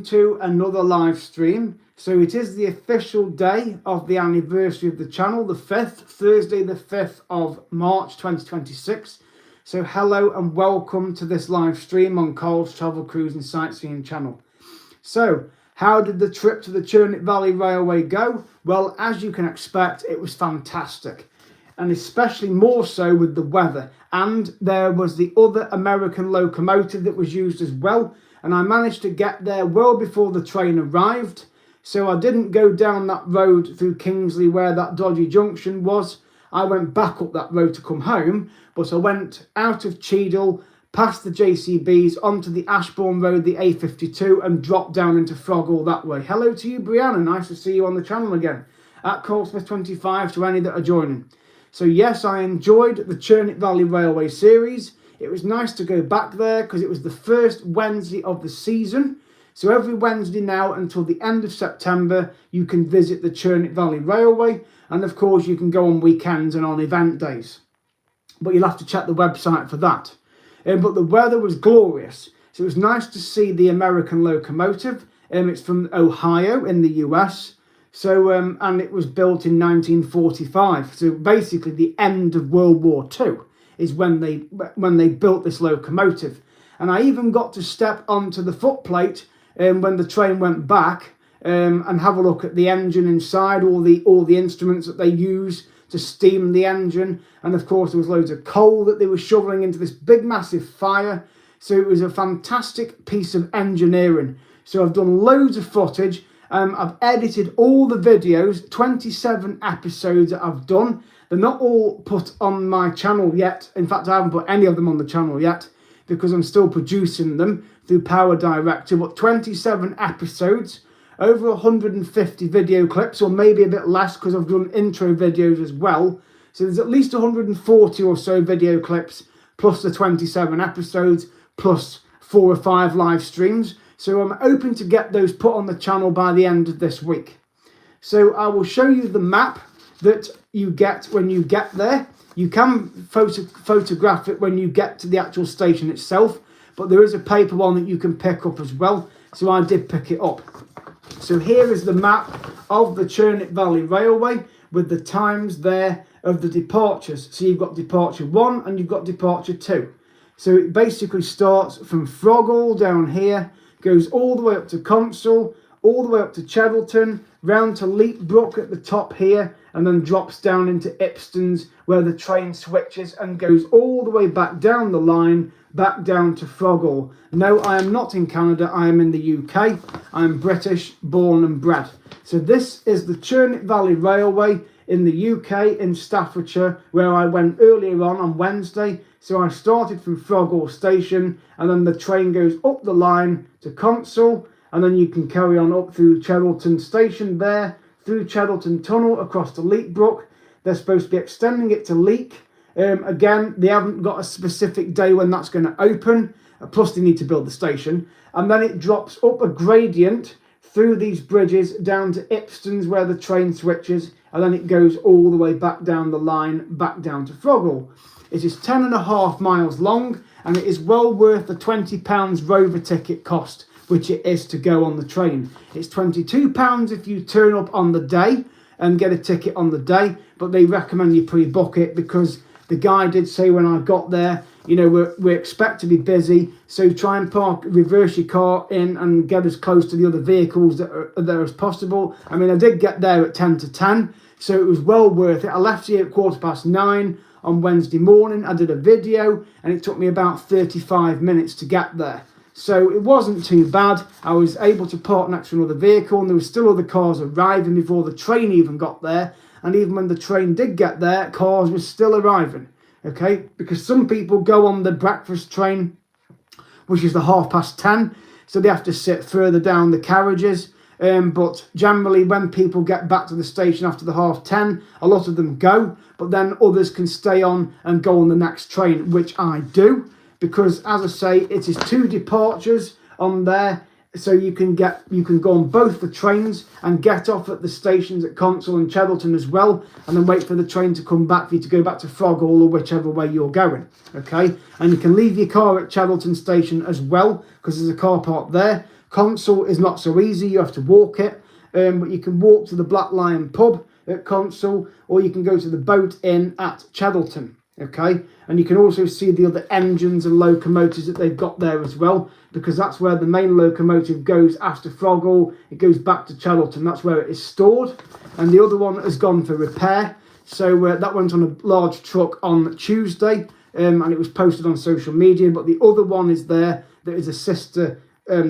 To another live stream. So it is the official day of the anniversary of the channel, the 5th, Thursday the 5th of March 2026. So hello and welcome to this live stream on Carl's Travel, Cruise and Sightseeing channel. So how did the trip to the Churnet Valley Railway go? Well, as you can expect, it was fantastic, and especially more so with the weather. And there was the other American locomotive that was used as well, and I managed to get there well before the train arrived. So I didn't go down that road through Kingsley where that dodgy junction was. I went back up that road to come home, but I went out of Cheadle, past the JCBs, onto the Ashbourne Road, the A52, and dropped down into Froghall that way. Hello to you, Brianna. Nice to see you on the channel again. At Coltsmith25 to any that are joining. So yes, I enjoyed the Churnet Valley Railway series. It was nice to go back there because it was the first Wednesday of the season. So every Wednesday now until the end of September, you can visit the Churnet Valley Railway. And of course, you can go on weekends and on event days. But you'll have to check the website for that. But the weather was glorious. So it was nice to see the American locomotive. It's from Ohio in the US. So, and it was built in 1945. So basically the end of World War II. Is when they built this locomotive. And I even got to step onto the footplate when the train went back and have a look at the engine inside, all the instruments that they use to steam the engine. And of course there was loads of coal that they were shoveling into this big massive fire. So it was a fantastic piece of engineering. So I've done loads of footage. I've edited all the videos, 27 episodes that I've done. They're not all put on my channel yet. In fact, I haven't put any of them on the channel yet because I'm still producing them through Power Director. But 27 episodes, over 150 video clips, or maybe a bit less because I've done intro videos as well. So there's at least 140 or so video clips, plus the 27 episodes, plus 4 or 5 live streams. So I'm hoping to get those put on the channel by the end of this week. So I will show you the map that you get when you get there. You can photograph it when you get to the actual station itself, but there is a paper one that you can pick up as well. So I did pick it up. So here is the map of the Churnet Valley Railway with the times there of the departures. So you've got departure 1 and you've got departure 2. So it basically starts from Froghall down here, goes all the way up to Consell, all the way up to Cheddleton, round to Leapbrook at the top here, and then drops down into Ipston's where the train switches and goes all the way back down the line, back down to Froghall. No, I am not in Canada, I am in the UK. I am British, born and bred. So this is the Churnet Valley Railway in the UK, in Staffordshire, where I went earlier on Wednesday. So I started from Froghall station, and then the train goes up the line to Consell, and then you can carry on up through Cheddleton station there, through Cheddleton Tunnel across to Leapbrook. They're supposed to be extending it to Leek. Again, they haven't got a specific day when that's going to open. Plus they need to build the station. And then it drops up a gradient through these bridges down to Ipston's where the train switches. And then it goes all the way back down the line, back down to Froghall. It is 10.5 miles long, and it is well worth the £20 Rover ticket cost, which it is to go on the train. It's £22 if you turn up on the day and get a ticket on the day, but they recommend you pre-book it because the guy did say when I got there, you know, we expect to be busy, so try and reverse your car in and get as close to the other vehicles that are there as possible. I mean, I did get there at 10 to 10, so it was well worth it. I left here at 9:15 on Wednesday morning. I did a video and it took me about 35 minutes to get there. So it wasn't too bad. I was able to park next to another vehicle, and there were still other cars arriving before the train even got there. And even when the train did get there, cars were still arriving. Okay, because some people go on the breakfast train, which is the 10:30, so they have to sit further down the carriages. But generally, when people get back to the station after the 10:30, a lot of them go, but then others can stay on and go on the next train, which I do. Because, as I say, it is 2 departures on there, so you can go on both the trains and get off at the stations at Consell and Cheddleton as well, and then wait for the train to come back for you to go back to Froghall or whichever way you're going. Okay, and you can leave your car at Cheddleton station as well, because there's a car park there. Console is not so easy, you have to walk it, but you can walk to the Black Lion pub at Console, or you can go to the Boat Inn at Cheddleton. Okay, and you can also see the other engines and locomotives that they've got there as well, because that's where the main locomotive goes after Froghall. It goes back to Cheddleton, that's where it is stored, and the other one has gone for repair. So that went on a large truck on Tuesday, and it was posted on social media, but the other one is there, that is a sister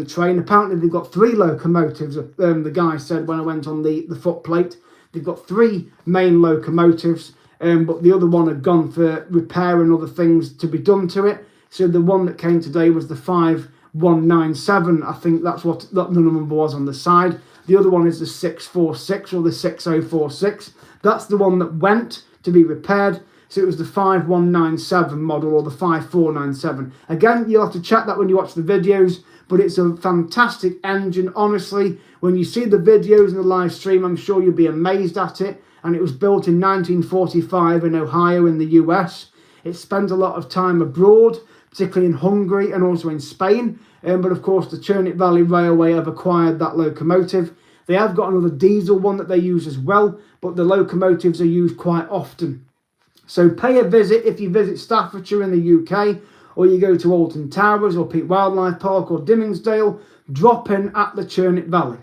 train. Apparently they've got 3 locomotives, the guy said when I went on the footplate. They've got 3 main locomotives, but the other one had gone for repair and other things to be done to it. So the one that came today was the 5197. I think that's what the number was on the side. The other one is the 646 or the 6046. That's the one that went to be repaired. So it was the 5197 model or the 5497. Again, you'll have to check that when you watch the videos, but it's a fantastic engine. Honestly, when you see the videos and the live stream, I'm sure you'll be amazed at it. And it was built in 1945 in Ohio in the US. It spent a lot of time abroad, particularly in Hungary and also in Spain. But of course, the Churnet Valley Railway have acquired that locomotive. They have got another diesel one that they use as well, but the locomotives are used quite often. So pay a visit if you visit Staffordshire in the UK, or you go to Alton Towers or Peak Wildlife Park or Dimmingsdale, drop in at the Churnet Valley.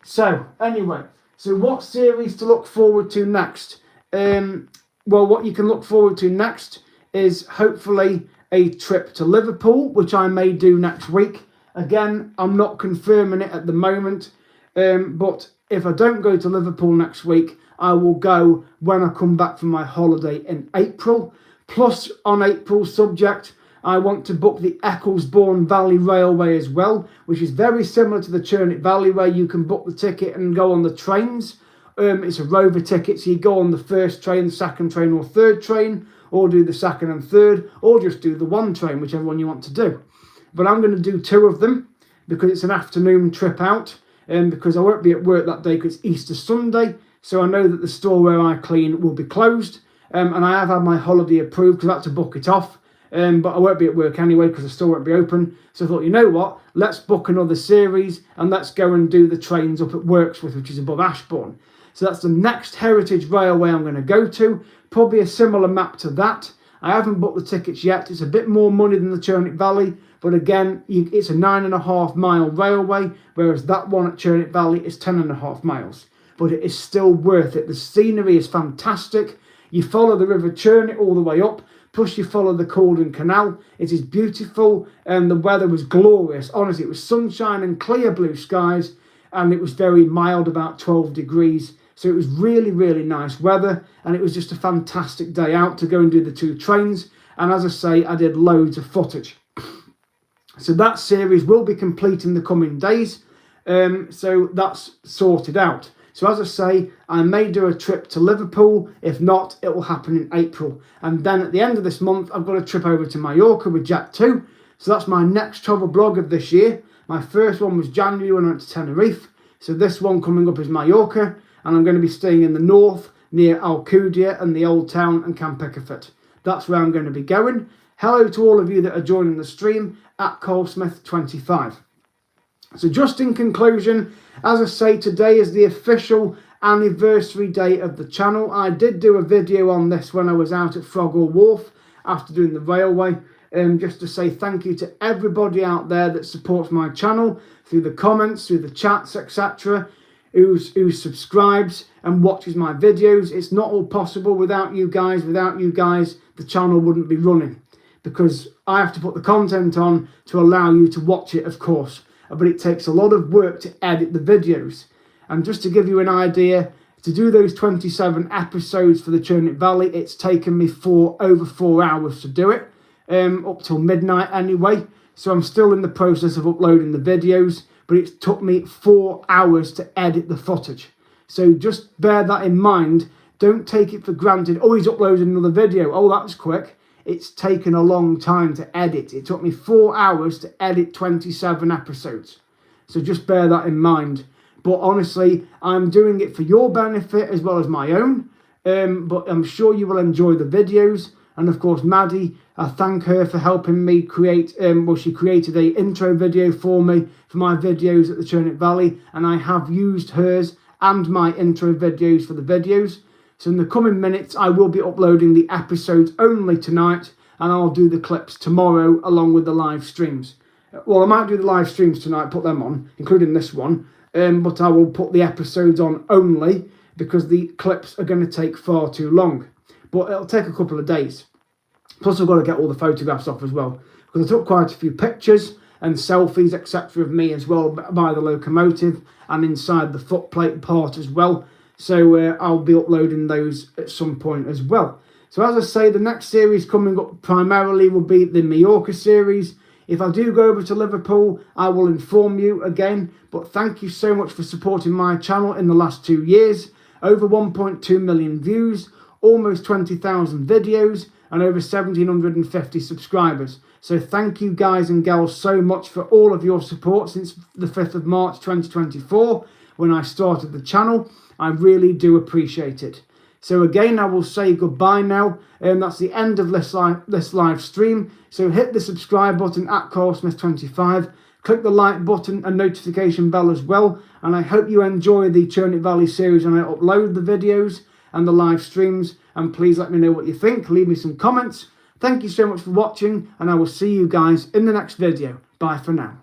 So anyway, so what series to look forward to next? Well, what you can look forward to next is hopefully a trip to Liverpool, which I may do next week. Again, I'm not confirming it at the moment, but if I don't go to Liverpool next week, I will go when I come back from my holiday in April. Plus, on April subject, I want to book the Ecclesbourne Valley Railway as well, which is very similar to the Churnet Valley, where you can book the ticket and go on the trains. It's a rover ticket, so you go on the first train, the second train or third train, or do the second and third, or just do the one train, whichever one you want to do. But I'm going to do 2 of them because it's an afternoon trip out, because I won't be at work that day because it's Easter Sunday. So I know that the store where I clean will be closed, and I have had my holiday approved because I had to book it off. But I won't be at work anyway because the store won't be open. So I thought, you know what, let's book another series and let's go and do the trains up at Wirksworth, which is above Ashbourne. So that's the next Heritage Railway I'm going to go to. Probably a similar map to that. I haven't booked the tickets yet. It's a bit more money than the Churnet Valley, but again, it's a 9.5 mile railway, whereas that one at Churnet Valley is 10.5 miles. But it is still worth it. The scenery is fantastic. You follow the River Churnet all the way up. Plus you follow the Caldon Canal. It is beautiful and the weather was glorious. Honestly, it was sunshine and clear blue skies, and it was very mild, about 12 degrees. So it was really, really nice weather, and it was just a fantastic day out to go and do the 2 trains. And as I say, I did loads of footage. So that series will be complete in the coming days. So that's sorted out. So as I say, I may do a trip to Liverpool. If not, it will happen in April. And then at the end of this month, I've got a trip over to Mallorca with Jack 2. So that's my next travel blog of this year. My first one was January when I went to Tenerife. So this one coming up is Mallorca. And I'm going to be staying in the north near Alcudia and the Old Town and Camp Pickford. That's where I'm going to be going. Hello to all of you that are joining the stream at Colesmith25. So just in conclusion, as I say, today is the official anniversary day of the channel. I did do a video on this when I was out at Froghall Wharf after doing the railway, just to say thank you to everybody out there that supports my channel through the comments, through the chats, etc., who subscribes and watches my videos. It's not all possible without you guys. Without you guys, the channel wouldn't be running, because I have to put the content on to allow you to watch it, of course. But it takes a lot of work to edit the videos. And just to give you an idea, to do those 27 episodes for the Churnet Valley, it's taken me over 4 hours to do it, up till midnight anyway. So I'm still in the process of uploading the videos, but it took me 4 hours to edit the footage. So just bear that in mind. Don't take it for granted. Oh, he's uploaded another video. Oh, that was quick. It's taken a long time to edit. It took me 4 hours to edit 27 episodes. So just bear that in mind. But honestly, I'm doing it for your benefit as well as my own. But I'm sure you will enjoy the videos. And of course, Maddie, I thank her for helping me create, she created a intro video for me for my videos at the Churnet Valley, and I have used hers and my intro videos for the videos. So in the coming minutes, I will be uploading the episodes only tonight, and I'll do the clips tomorrow along with the live streams. Well, I might do the live streams tonight, put them on, including this one, but I will put the episodes on only because the clips are going to take far too long. But it'll take a couple of days. Plus, I've got to get all the photographs off as well, because I took quite a few pictures and selfies, etc. of me as well by the locomotive and inside the footplate part as well. So I'll be uploading those at some point as well. So as I say, the next series coming up primarily will be the Mallorca series. If I do go over to Liverpool, I will inform you again. But thank you so much for supporting my channel in the last 2 years. Over 1.2 million views, almost 20,000 videos, and over 1,750 subscribers. So thank you guys and gals so much for all of your support since the 5th of March 2024 when I started the channel. I really do appreciate it. So again, I will say goodbye now. That's the end of this live stream. So hit the subscribe button at CarlSmith25. Click the like button and notification bell as well. And I hope you enjoy the Churnet Valley series when I upload the videos and the live streams. And please let me know what you think. Leave me some comments. Thank you so much for watching, and I will see you guys in the next video. Bye for now.